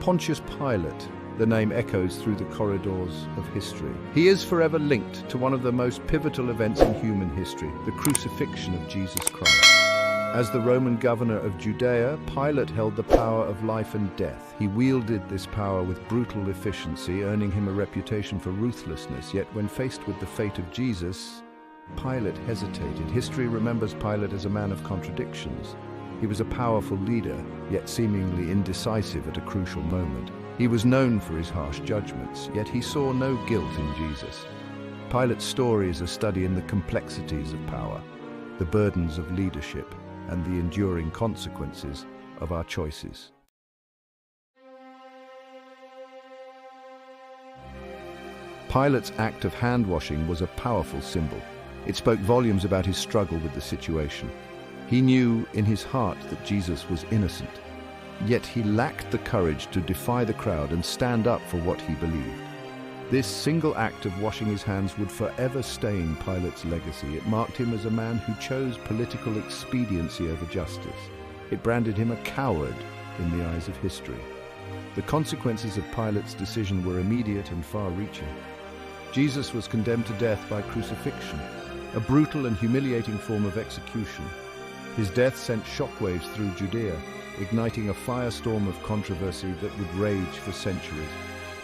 Pontius Pilate, the name echoes through the corridors of history. He is forever linked to one of the most pivotal events in human history, the crucifixion of Jesus Christ. As the Roman governor of Judea, Pilate held the power of life and death. He wielded this power with brutal efficiency, earning him a reputation for ruthlessness. Yet when faced with the fate of Jesus, Pilate hesitated. History remembers Pilate as a man of contradictions. He was a powerful leader, yet seemingly indecisive at a crucial moment. He was known for his harsh judgments, yet he saw no guilt in Jesus. Pilate's story is a study in the complexities of power, the burdens of leadership, and the enduring consequences of our choices. Pilate's act of hand-washing was a powerful symbol. It spoke volumes about his struggle with the situation. He knew in his heart that Jesus was innocent, yet he lacked the courage to defy the crowd and stand up for what he believed. This single act of washing his hands would forever stain Pilate's legacy. It marked him as a man who chose political expediency over justice. It branded him a coward in the eyes of history. The consequences of Pilate's decision were immediate and far-reaching. Jesus was condemned to death by crucifixion, a brutal and humiliating form of execution. His death sent shockwaves through Judea, igniting a firestorm of controversy that would rage for centuries.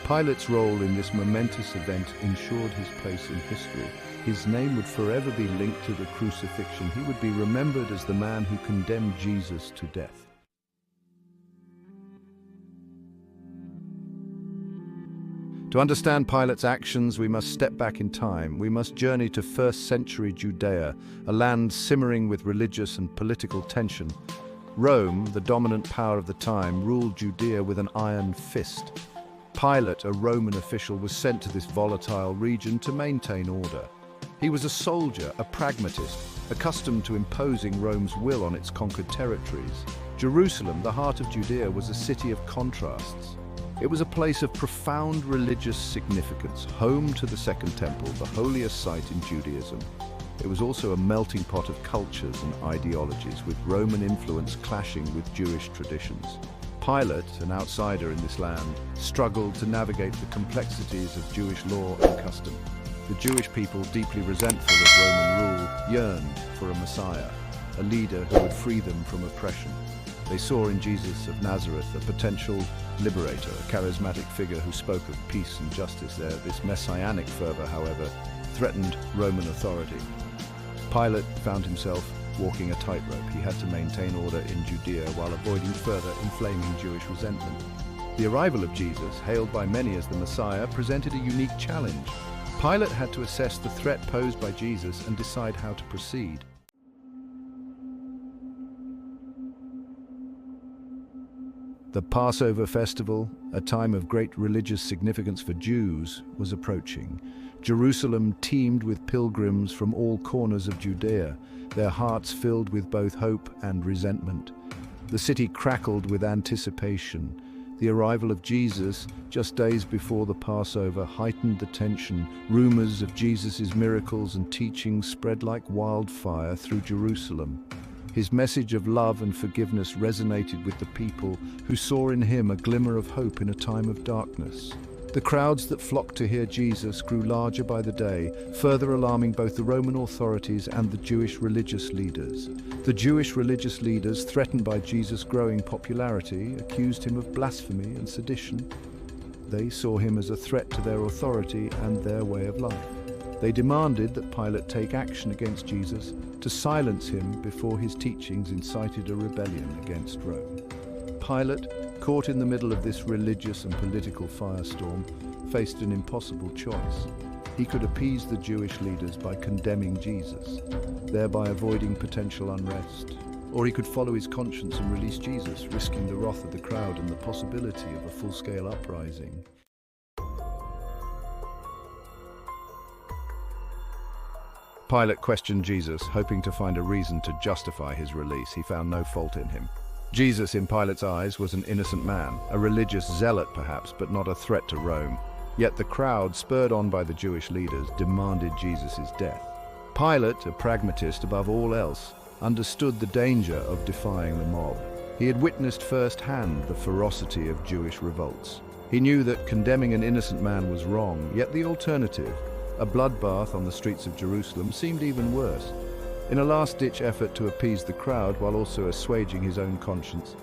Pilate's role in this momentous event ensured his place in history. His name would forever be linked to the crucifixion. He would be remembered as the man who condemned Jesus to death. To understand Pilate's actions, we must step back in time. We must journey to first-century Judea, a land simmering with religious and political tension. Rome, the dominant power of the time, ruled Judea with an iron fist. Pilate, a Roman official, was sent to this volatile region to maintain order. He was a soldier, a pragmatist, accustomed to imposing Rome's will on its conquered territories. Jerusalem, the heart of Judea, was a city of contrasts. It was a place of profound religious significance, home to the Second Temple, the holiest site in Judaism. It was also a melting pot of cultures and ideologies, with Roman influence clashing with Jewish traditions. Pilate, an outsider in this land, struggled to navigate the complexities of Jewish law and custom. The Jewish people, deeply resentful of Roman rule, yearned for a Messiah, a leader who would free them from oppression. They saw in Jesus of Nazareth a potential liberator, a charismatic figure who spoke of peace and justice there. This messianic fervor, however, threatened Roman authority. Pilate found himself walking a tightrope. He had to maintain order in Judea while avoiding further inflaming Jewish resentment. The arrival of Jesus, hailed by many as the Messiah, presented a unique challenge. Pilate had to assess the threat posed by Jesus and decide how to proceed. The Passover festival, a time of great religious significance for Jews, was approaching. Jerusalem teemed with pilgrims from all corners of Judea, their hearts filled with both hope and resentment. The city crackled with anticipation. The arrival of Jesus, just days before the Passover, heightened the tension. Rumors of Jesus' miracles and teachings spread like wildfire through Jerusalem. His message of love and forgiveness resonated with the people who saw in him a glimmer of hope in a time of darkness. The crowds that flocked to hear Jesus grew larger by the day, further alarming both the Roman authorities and the Jewish religious leaders. The Jewish religious leaders, threatened by Jesus' growing popularity, accused him of blasphemy and sedition. They saw him as a threat to their authority and their way of life. They demanded that Pilate take action against Jesus to silence him before his teachings incited a rebellion against Rome. Pilate, caught in the middle of this religious and political firestorm, faced an impossible choice. He could appease the Jewish leaders by condemning Jesus, thereby avoiding potential unrest. Or he could follow his conscience and release Jesus, risking the wrath of the crowd and the possibility of a full-scale uprising. Pilate questioned Jesus, hoping to find a reason to justify his release. He found no fault in him. Jesus, in Pilate's eyes, was an innocent man, a religious zealot perhaps, but not a threat to Rome. Yet the crowd, spurred on by the Jewish leaders, demanded Jesus' death. Pilate, a pragmatist above all else, understood the danger of defying the mob. He had witnessed firsthand the ferocity of Jewish revolts. He knew that condemning an innocent man was wrong, yet the alternative, a bloodbath on the streets of Jerusalem, seemed even worse. In a last-ditch effort to appease the crowd while also assuaging his own conscience,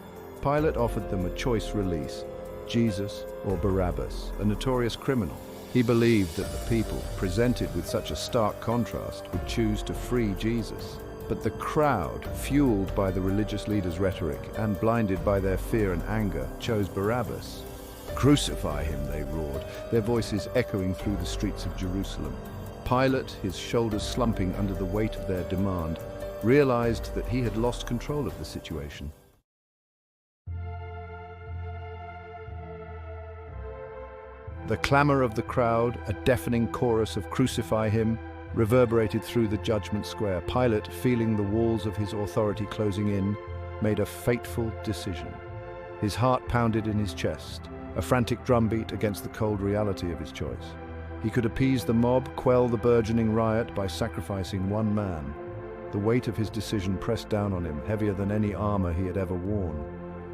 Pilate offered them a choice release: Jesus or Barabbas, a notorious criminal. He believed that the people, presented with such a stark contrast, would choose to free Jesus. But the crowd, fueled by the religious leaders' rhetoric and blinded by their fear and anger, chose Barabbas. "Crucify him," they roared, their voices echoing through the streets of Jerusalem. Pilate, his shoulders slumping under the weight of their demand, realized that he had lost control of the situation. The clamor of the crowd, a deafening chorus of "Crucify him," reverberated through the judgment square. Pilate, feeling the walls of his authority closing in, made a fateful decision. His heart pounded in his chest, a frantic drumbeat against the cold reality of his choice. He could appease the mob, quell the burgeoning riot by sacrificing one man. The weight of his decision pressed down on him, heavier than any armor he had ever worn.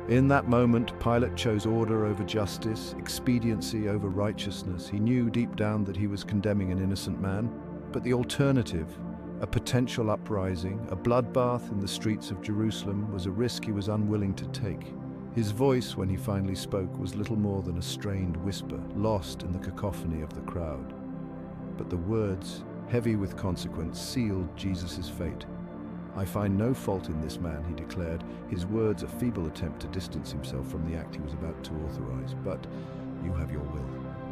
In that moment, Pilate chose order over justice, expediency over righteousness. He knew deep down that he was condemning an innocent man, but the alternative, a potential uprising, a bloodbath in the streets of Jerusalem, was a risk he was unwilling to take. His voice, when he finally spoke, was little more than a strained whisper, lost in the cacophony of the crowd. But the words, heavy with consequence, sealed Jesus' fate. "I find no fault in this man," he declared, his words a feeble attempt to distance himself from the act he was about to authorize. "But you have your will."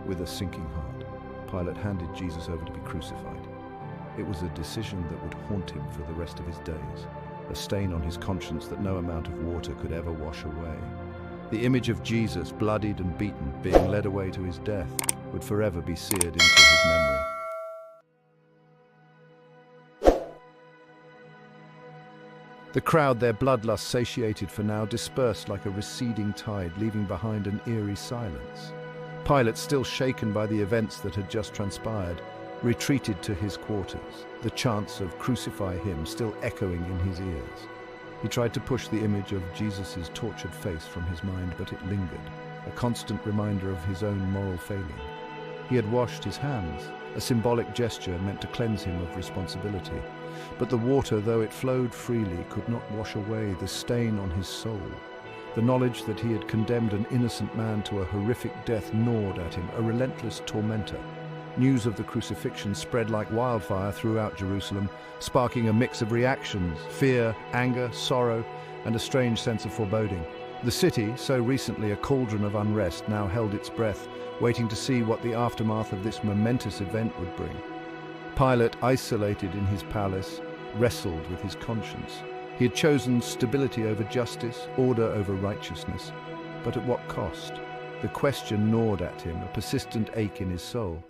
With a sinking heart, Pilate handed Jesus over to be crucified. It was a decision that would haunt him for the rest of his days, a stain on his conscience that no amount of water could ever wash away. The image of Jesus, bloodied and beaten, being led away to his death, would forever be seared into his memory. The crowd, their bloodlust satiated for now, dispersed like a receding tide, leaving behind an eerie silence. Pilate, still shaken by the events that had just transpired, retreated to his quarters, the chants of "Crucify him" still echoing in his ears. He tried to push the image of Jesus' tortured face from his mind, but it lingered, a constant reminder of his own moral failing. He had washed his hands, a symbolic gesture meant to cleanse him of responsibility. But the water, though it flowed freely, could not wash away the stain on his soul. The knowledge that he had condemned an innocent man to a horrific death gnawed at him, a relentless tormentor. News of the crucifixion spread like wildfire throughout Jerusalem, sparking a mix of reactions: fear, anger, sorrow, and a strange sense of foreboding. The city, so recently a cauldron of unrest, now held its breath, waiting to see what the aftermath of this momentous event would bring. Pilate, isolated in his palace, wrestled with his conscience. He had chosen stability over justice, order over righteousness. But at what cost? The question gnawed at him, a persistent ache in his soul.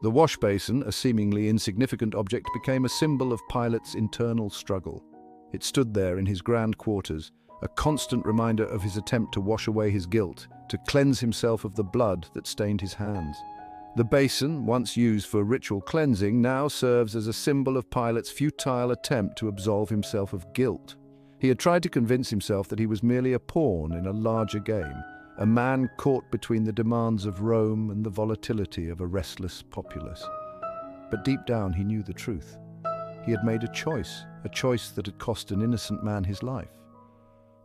The wash basin, a seemingly insignificant object, became a symbol of Pilate's internal struggle. It stood there in his grand quarters, a constant reminder of his attempt to wash away his guilt, to cleanse himself of the blood that stained his hands. The basin, once used for ritual cleansing, now serves as a symbol of Pilate's futile attempt to absolve himself of guilt. He had tried to convince himself that he was merely a pawn in a larger game, a man caught between the demands of Rome and the volatility of a restless populace. But deep down he knew the truth. He had made a choice that had cost an innocent man his life.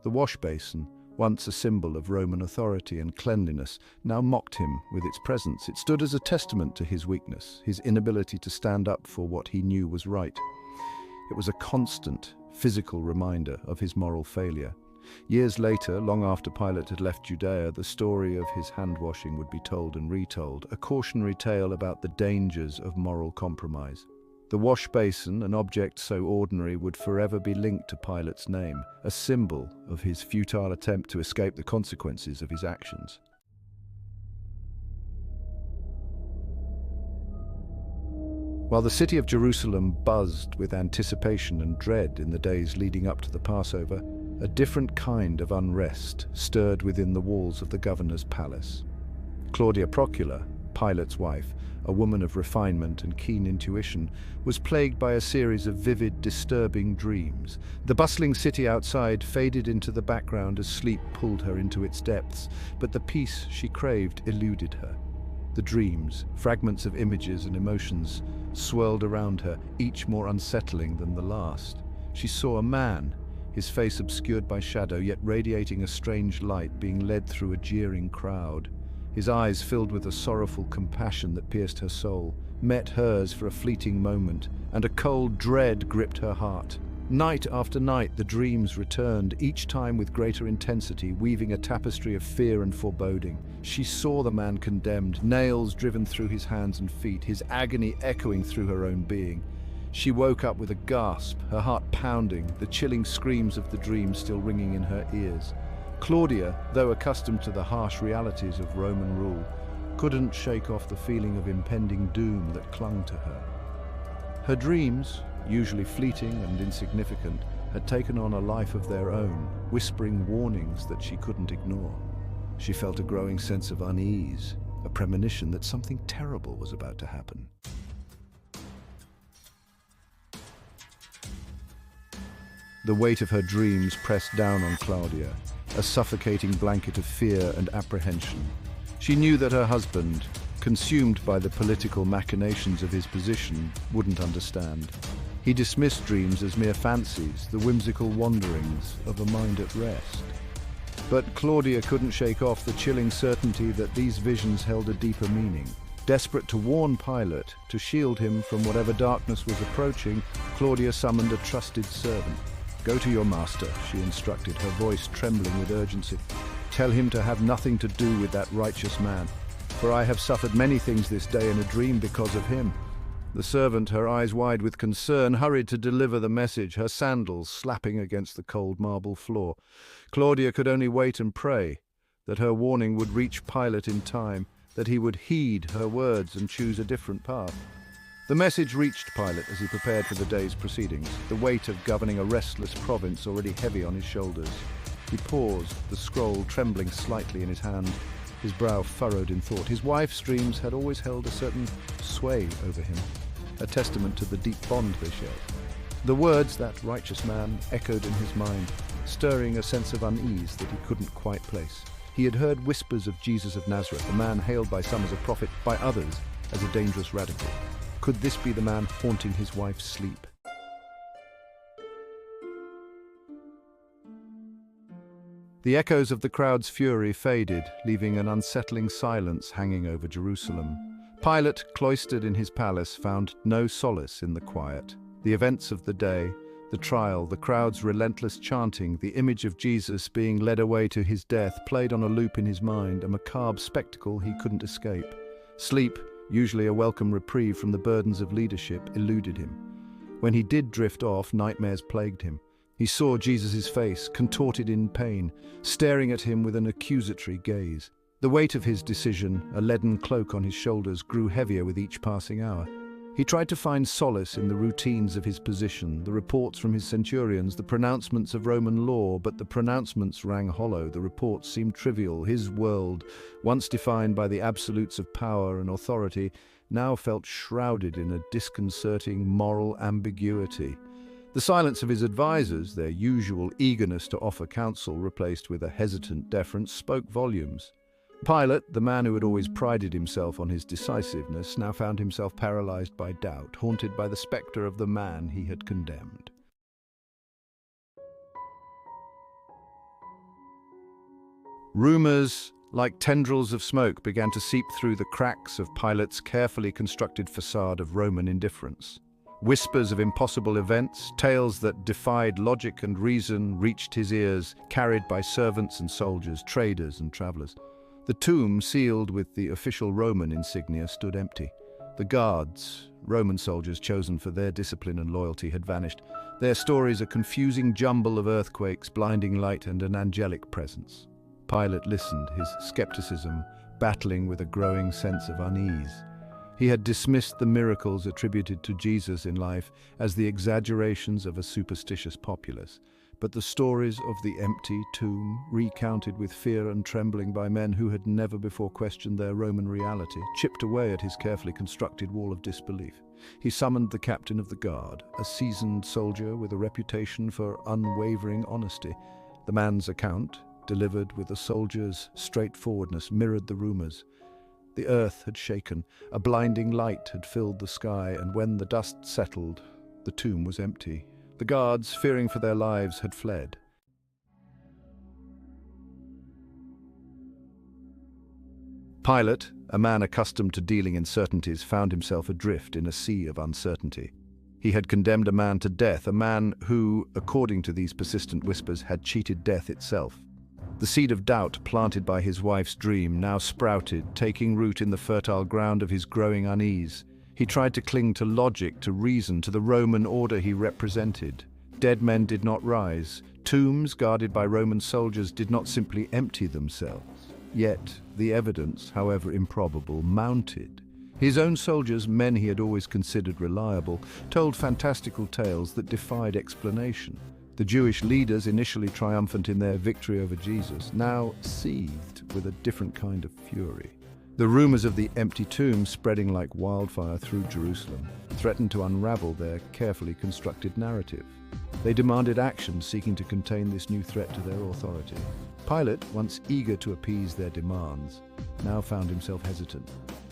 The wash basin, once a symbol of Roman authority and cleanliness, now mocked him with its presence. It stood as a testament to his weakness, his inability to stand up for what he knew was right. It was a constant, physical reminder of his moral failure. Years later, long after Pilate had left Judea, the story of his hand-washing would be told and retold, a cautionary tale about the dangers of moral compromise. The wash basin, an object so ordinary, would forever be linked to Pilate's name, a symbol of his futile attempt to escape the consequences of his actions. While the city of Jerusalem buzzed with anticipation and dread in the days leading up to the Passover, a different kind of unrest stirred within the walls of the governor's palace. Claudia, Pilate's wife, a woman of refinement and keen intuition, was plagued by a series of vivid, disturbing dreams. The bustling city outside faded into the background as sleep pulled her into its depths, but the peace she craved eluded her. The dreams, fragments of images and emotions, swirled around her, each more unsettling than the last. She saw a man, his face obscured by shadow, yet radiating a strange light, being led through a jeering crowd. His eyes, filled with a sorrowful compassion that pierced her soul, met hers for a fleeting moment, and a cold dread gripped her heart. Night after night, the dreams returned, each time with greater intensity, weaving a tapestry of fear and foreboding. She saw the man condemned, nails driven through his hands and feet, his agony echoing through her own being. She woke up with a gasp, her heart pounding, the chilling screams of the dream still ringing in her ears. Claudia, though accustomed to the harsh realities of Roman rule, couldn't shake off the feeling of impending doom that clung to her. Her dreams, usually fleeting and insignificant, had taken on a life of their own, whispering warnings that she couldn't ignore. She felt a growing sense of unease, a premonition that something terrible was about to happen. The weight of her dreams pressed down on Claudia, a suffocating blanket of fear and apprehension. She knew that her husband, consumed by the political machinations of his position, wouldn't understand. He dismissed dreams as mere fancies, the whimsical wanderings of a mind at rest. But Claudia couldn't shake off the chilling certainty that these visions held a deeper meaning. Desperate to warn Pilate, to shield him from whatever darkness was approaching, Claudia summoned a trusted servant. "Go to your master," she instructed, her voice trembling with urgency. "Tell him to have nothing to do with that righteous man, for I have suffered many things this day in a dream because of him." The servant, her eyes wide with concern, hurried to deliver the message, her sandals slapping against the cold marble floor. Claudia could only wait and pray that her warning would reach Pilate in time, that he would heed her words and choose a different path. The message reached Pilate as he prepared for the day's proceedings, the weight of governing a restless province already heavy on his shoulders. He paused, the scroll trembling slightly in his hand, his brow furrowed in thought. His wife's dreams had always held a certain sway over him, a testament to the deep bond they shared. The words, "that righteous man," echoed in his mind, stirring a sense of unease that he couldn't quite place. He had heard whispers of Jesus of Nazareth, a man hailed by some as a prophet, by others as a dangerous radical. Could this be the man haunting his wife's sleep? The echoes of the crowd's fury faded, leaving an unsettling silence hanging over Jerusalem. Pilate, cloistered in his palace, found no solace in the quiet. The events of the day, the trial, the crowd's relentless chanting, the image of Jesus being led away to his death played on a loop in his mind, a macabre spectacle he couldn't escape. Sleep, usually a welcome reprieve from the burdens of leadership, eluded him. When he did drift off, nightmares plagued him. He saw Jesus' face, contorted in pain, staring at him with an accusatory gaze. The weight of his decision, a leaden cloak on his shoulders, grew heavier with each passing hour. He tried to find solace in the routines of his position, the reports from his centurions, the pronouncements of Roman law, but the pronouncements rang hollow, the reports seemed trivial. His world, once defined by the absolutes of power and authority, now felt shrouded in a disconcerting moral ambiguity. The silence of his advisors, their usual eagerness to offer counsel replaced with a hesitant deference, spoke volumes. Pilate, the man who had always prided himself on his decisiveness, now found himself paralyzed by doubt, haunted by the specter of the man he had condemned. Rumors, like tendrils of smoke, began to seep through the cracks of Pilate's carefully constructed facade of Roman indifference. Whispers of impossible events, tales that defied logic and reason, reached his ears, carried by servants and soldiers, traders and travelers. The tomb, sealed with the official Roman insignia, stood empty. The guards, Roman soldiers chosen for their discipline and loyalty, had vanished. Their stories a confusing jumble of earthquakes, blinding light, and an angelic presence. Pilate listened, his skepticism battling with a growing sense of unease. He had dismissed the miracles attributed to Jesus in life as the exaggerations of a superstitious populace. But the stories of the empty tomb, recounted with fear and trembling by men who had never before questioned their Roman reality, chipped away at his carefully constructed wall of disbelief. He summoned the captain of the guard, a seasoned soldier with a reputation for unwavering honesty. The man's account, delivered with a soldier's straightforwardness, mirrored the rumors. The earth had shaken, a blinding light had filled the sky, and when the dust settled, the tomb was empty. The guards, fearing for their lives, had fled. Pilate, a man accustomed to dealing in certainties, found himself adrift in a sea of uncertainty. He had condemned a man to death, a man who, according to these persistent whispers, had cheated death itself. The seed of doubt planted by his wife's dream now sprouted, taking root in the fertile ground of his growing unease. He tried to cling to logic, to reason, to the Roman order he represented. Dead men did not rise. Tombs guarded by Roman soldiers did not simply empty themselves. Yet the evidence, however improbable, mounted. His own soldiers, men he had always considered reliable, told fantastical tales that defied explanation. The Jewish leaders, initially triumphant in their victory over Jesus, now seethed with a different kind of fury. The rumors of the empty tomb, spreading like wildfire through Jerusalem, threatened to unravel their carefully constructed narrative. They demanded action, seeking to contain this new threat to their authority. Pilate, once eager to appease their demands, now found himself hesitant.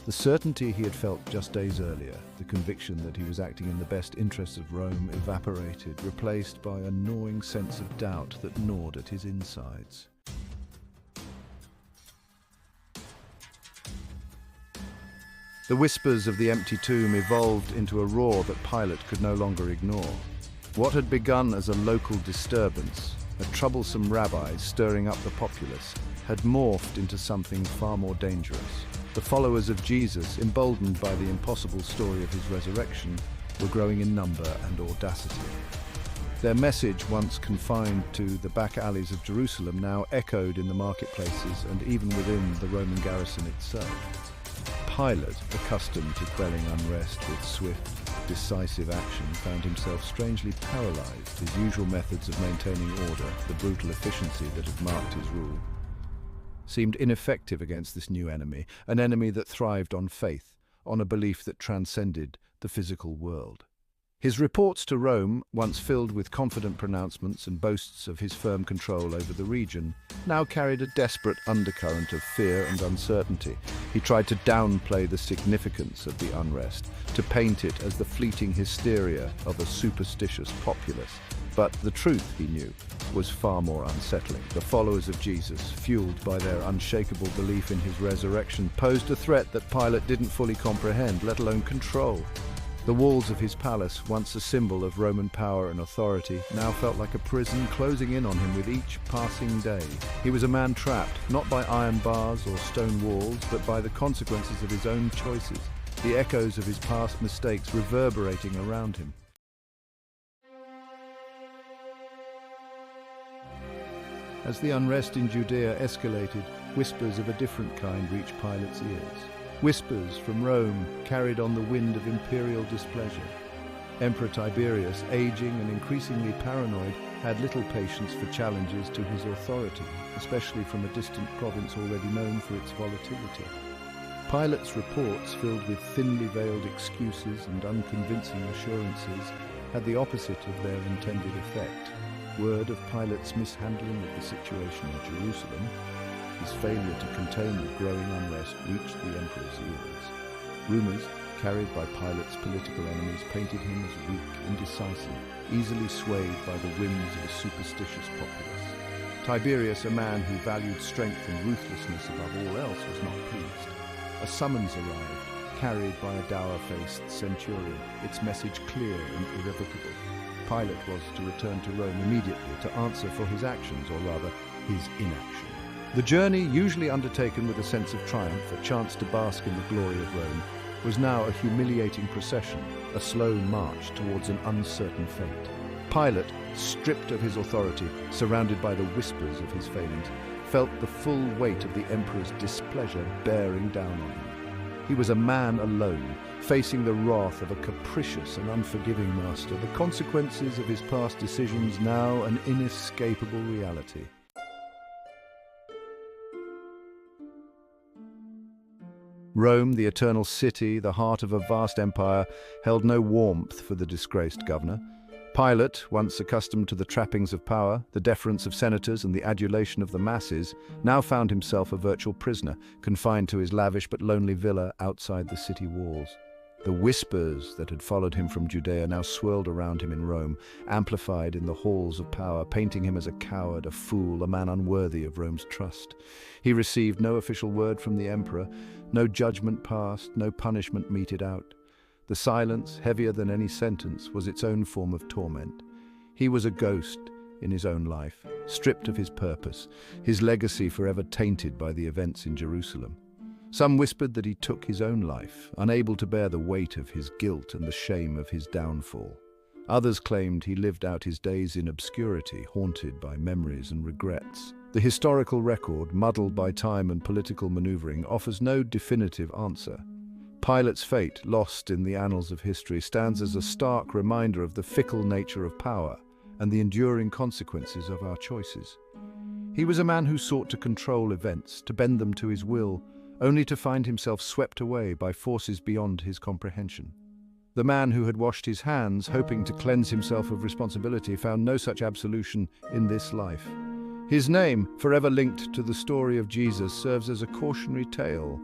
The certainty he had felt just days earlier, the conviction that he was acting in the best interests of Rome, evaporated, replaced by a gnawing sense of doubt that gnawed at his insides. The whispers of the empty tomb evolved into a roar that Pilate could no longer ignore. What had begun as a local disturbance, a troublesome rabbi stirring up the populace, had morphed into something far more dangerous. The followers of Jesus, emboldened by the impossible story of his resurrection, were growing in number and audacity. Their message, once confined to the back alleys of Jerusalem, now echoed in the marketplaces and even within the Roman garrison itself. Pilate, accustomed to quelling unrest with swift, decisive action, found himself strangely paralyzed. His usual methods of maintaining order, the brutal efficiency that had marked his rule, seemed ineffective against this new enemy, an enemy that thrived on faith, on a belief that transcended the physical world. His reports to Rome, once filled with confident pronouncements and boasts of his firm control over the region, now carried a desperate undercurrent of fear and uncertainty. He tried to downplay the significance of the unrest, to paint it as the fleeting hysteria of a superstitious populace. But the truth, he knew, was far more unsettling. The followers of Jesus, fueled by their unshakable belief in his resurrection, posed a threat that Pilate didn't fully comprehend, let alone control. The walls of his palace, once a symbol of Roman power and authority, now felt like a prison closing in on him with each passing day. He was a man trapped, not by iron bars or stone walls, but by the consequences of his own choices, the echoes of his past mistakes reverberating around him. As the unrest in Judea escalated, whispers of a different kind reached Pilate's ears. Whispers from Rome carried on the wind of imperial displeasure. Emperor Tiberius, aging and increasingly paranoid, had little patience for challenges to his authority, especially from a distant province already known for its volatility. Pilate's reports, filled with thinly veiled excuses and unconvincing assurances, had the opposite of their intended effect. Word of Pilate's mishandling of the situation in Jerusalem, his failure to contain the growing unrest, reached the emperor's ears. Rumors, carried by Pilate's political enemies, painted him as weak, indecisive, easily swayed by the whims of a superstitious populace. Tiberius, a man who valued strength and ruthlessness above all else, was not pleased. A summons arrived, carried by a dour-faced centurion, its message clear and irrevocable. Pilate was to return to Rome immediately to answer for his actions, or rather, his inaction. The journey, usually undertaken with a sense of triumph, a chance to bask in the glory of Rome, was now a humiliating procession, a slow march towards an uncertain fate. Pilate, stripped of his authority, surrounded by the whispers of his failings, felt the full weight of the emperor's displeasure bearing down on him. He was a man alone, facing the wrath of a capricious and unforgiving master, the consequences of his past decisions now an inescapable reality. Rome, the eternal city, the heart of a vast empire, held no warmth for the disgraced governor. Pilate, once accustomed to the trappings of power, the deference of senators and the adulation of the masses, now found himself a virtual prisoner, confined to his lavish but lonely villa outside the city walls. The whispers that had followed him from Judea now swirled around him in Rome, amplified in the halls of power, painting him as a coward, a fool, a man unworthy of Rome's trust. He received no official word from the emperor, no judgment passed, no punishment meted out. The silence, heavier than any sentence, was its own form of torment. He was a ghost in his own life, stripped of his purpose, his legacy forever tainted by the events in Jerusalem. Some whispered that he took his own life, unable to bear the weight of his guilt and the shame of his downfall. Others claimed he lived out his days in obscurity, haunted by memories and regrets. The historical record, muddled by time and political maneuvering, offers no definitive answer. Pilate's fate, lost in the annals of history, stands as a stark reminder of the fickle nature of power and the enduring consequences of our choices. He was a man who sought to control events, to bend them to his will, only to find himself swept away by forces beyond his comprehension. The man who had washed his hands, hoping to cleanse himself of responsibility, found no such absolution in this life. His name, forever linked to the story of Jesus, serves as a cautionary tale,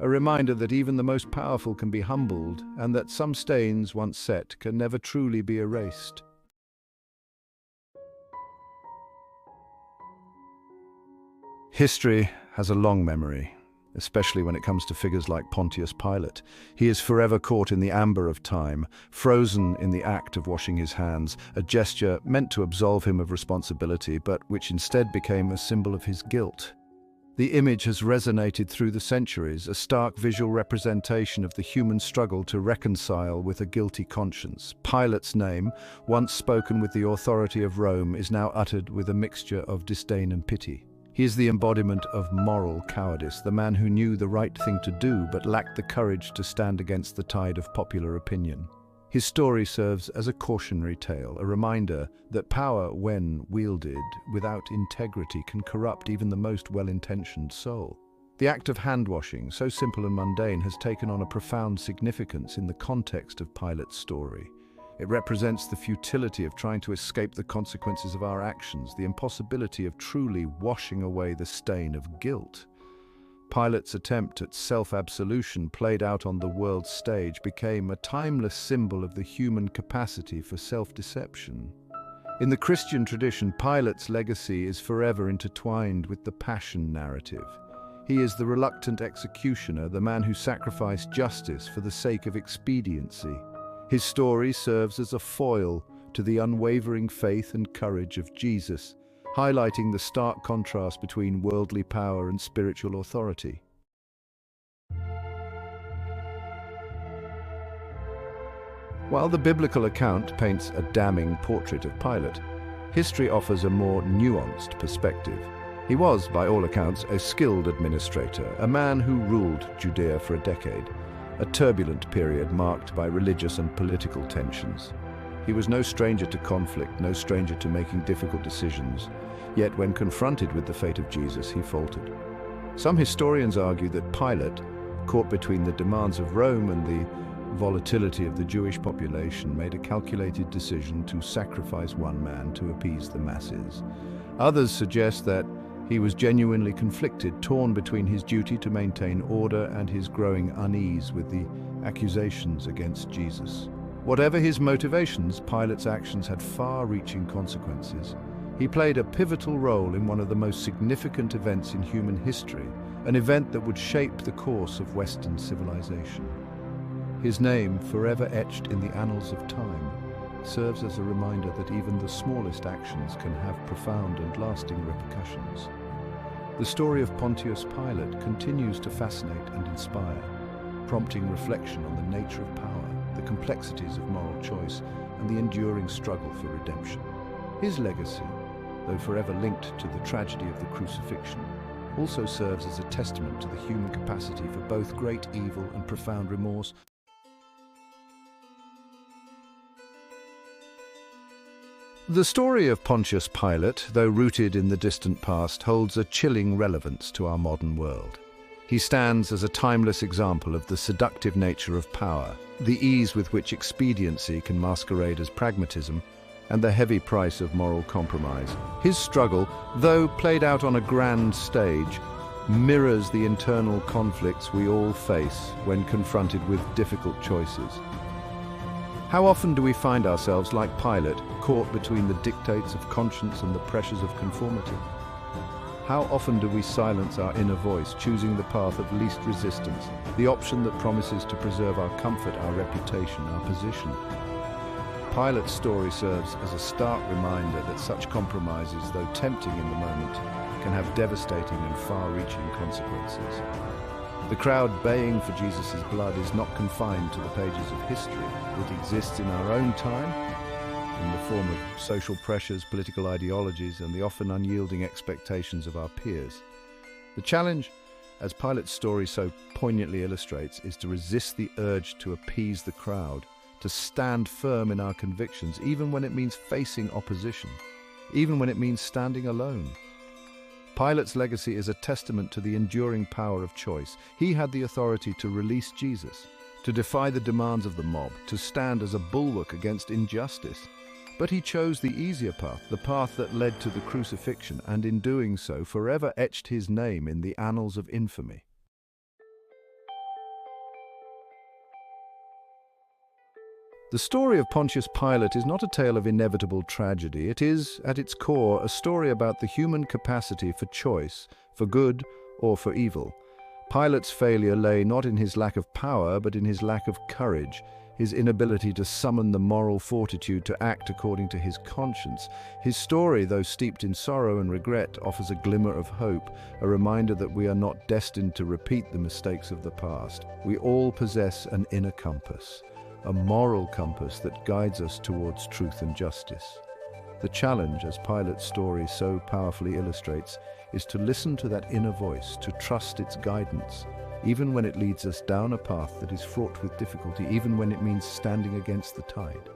a reminder that even the most powerful can be humbled and that some stains once set can never truly be erased. History has a long memory, especially when it comes to figures like Pontius Pilate. He is forever caught in the amber of time, frozen in the act of washing his hands, a gesture meant to absolve him of responsibility, but which instead became a symbol of his guilt. The image has resonated through the centuries, a stark visual representation of the human struggle to reconcile with a guilty conscience. Pilate's name, once spoken with the authority of Rome, is now uttered with a mixture of disdain and pity. He is the embodiment of moral cowardice, the man who knew the right thing to do but lacked the courage to stand against the tide of popular opinion. His story serves as a cautionary tale, a reminder that power, when wielded without integrity, can corrupt even the most well-intentioned soul. The act of hand-washing, so simple and mundane, has taken on a profound significance in the context of Pilate's story. It represents the futility of trying to escape the consequences of our actions, the impossibility of truly washing away the stain of guilt. Pilate's attempt at self-absolution, played out on the world's stage, became a timeless symbol of the human capacity for self-deception. In the Christian tradition, Pilate's legacy is forever intertwined with the Passion narrative. He is the reluctant executioner, the man who sacrificed justice for the sake of expediency. His story serves as a foil to the unwavering faith and courage of Jesus, highlighting the stark contrast between worldly power and spiritual authority. While the biblical account paints a damning portrait of Pilate, history offers a more nuanced perspective. He was, by all accounts, a skilled administrator, a man who ruled Judea for a decade, a turbulent period marked by religious and political tensions. He was no stranger to conflict, no stranger to making difficult decisions. Yet when confronted with the fate of Jesus, he faltered. Some historians argue that Pilate, caught between the demands of Rome and the volatility of the Jewish population, made a calculated decision to sacrifice one man to appease the masses. Others suggest that he was genuinely conflicted, torn between his duty to maintain order and his growing unease with the accusations against Jesus. Whatever his motivations, Pilate's actions had far-reaching consequences. He played a pivotal role in one of the most significant events in human history, an event that would shape the course of Western civilization. His name, forever etched in the annals of time, serves as a reminder that even the smallest actions can have profound and lasting repercussions. The story of Pontius Pilate continues to fascinate and inspire, prompting reflection on the nature of power, the complexities of moral choice, and the enduring struggle for redemption. His legacy, though forever linked to the tragedy of the Crucifixion, also serves as a testament to the human capacity for both great evil and profound remorse. The story of Pontius Pilate, though rooted in the distant past, holds a chilling relevance to our modern world. He stands as a timeless example of the seductive nature of power, the ease with which expediency can masquerade as pragmatism, and the heavy price of moral compromise. His struggle, though played out on a grand stage, mirrors the internal conflicts we all face when confronted with difficult choices. How often do we find ourselves, like Pilate, caught between the dictates of conscience and the pressures of conformity? How often do we silence our inner voice, choosing the path of least resistance, the option that promises to preserve our comfort, our reputation, our position? Pilate's story serves as a stark reminder that such compromises, though tempting in the moment, can have devastating and far-reaching consequences. The crowd baying for Jesus' blood is not confined to the pages of history. It exists in our own time, in the form of social pressures, political ideologies, and the often unyielding expectations of our peers. The challenge, as Pilate's story so poignantly illustrates, is to resist the urge to appease the crowd, to stand firm in our convictions, even when it means facing opposition, even when it means standing alone. Pilate's legacy is a testament to the enduring power of choice. He had the authority to release Jesus, to defy the demands of the mob, to stand as a bulwark against injustice. But he chose the easier path, the path that led to the crucifixion, and in doing so forever etched his name in the annals of infamy. The story of Pontius Pilate is not a tale of inevitable tragedy. It is, at its core, a story about the human capacity for choice, for good or for evil. Pilate's failure lay not in his lack of power, but in his lack of courage, his inability to summon the moral fortitude to act according to his conscience. His story, though steeped in sorrow and regret, offers a glimmer of hope, a reminder that we are not destined to repeat the mistakes of the past. We all possess an inner compass, a moral compass that guides us towards truth and justice. The challenge, as Pilate's story so powerfully illustrates, is to listen to that inner voice, to trust its guidance, even when it leads us down a path that is fraught with difficulty, even when it means standing against the tide.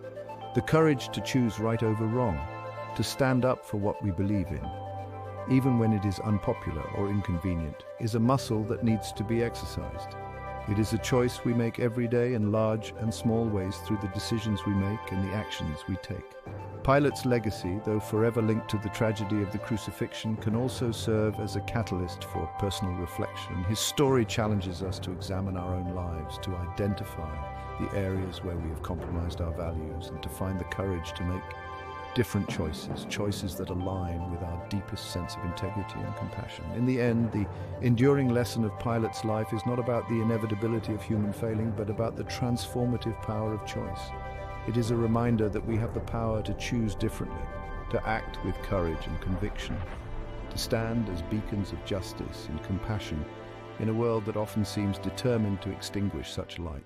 The courage to choose right over wrong, to stand up for what we believe in, even when it is unpopular or inconvenient, is a muscle that needs to be exercised. It is a choice we make every day in large and small ways through the decisions we make and the actions we take. Pilate's legacy, though forever linked to the tragedy of the crucifixion, can also serve as a catalyst for personal reflection. His story challenges us to examine our own lives, to identify the areas where we have compromised our values, and to find the courage to make different choices that align with our deepest sense of integrity and compassion. In the end, the enduring lesson of Pilate's life is not about the inevitability of human failing, but about the transformative power of choice. It is a reminder that we have the power to choose differently, to act with courage and conviction, to stand as beacons of justice and compassion in a world that often seems determined to extinguish such light.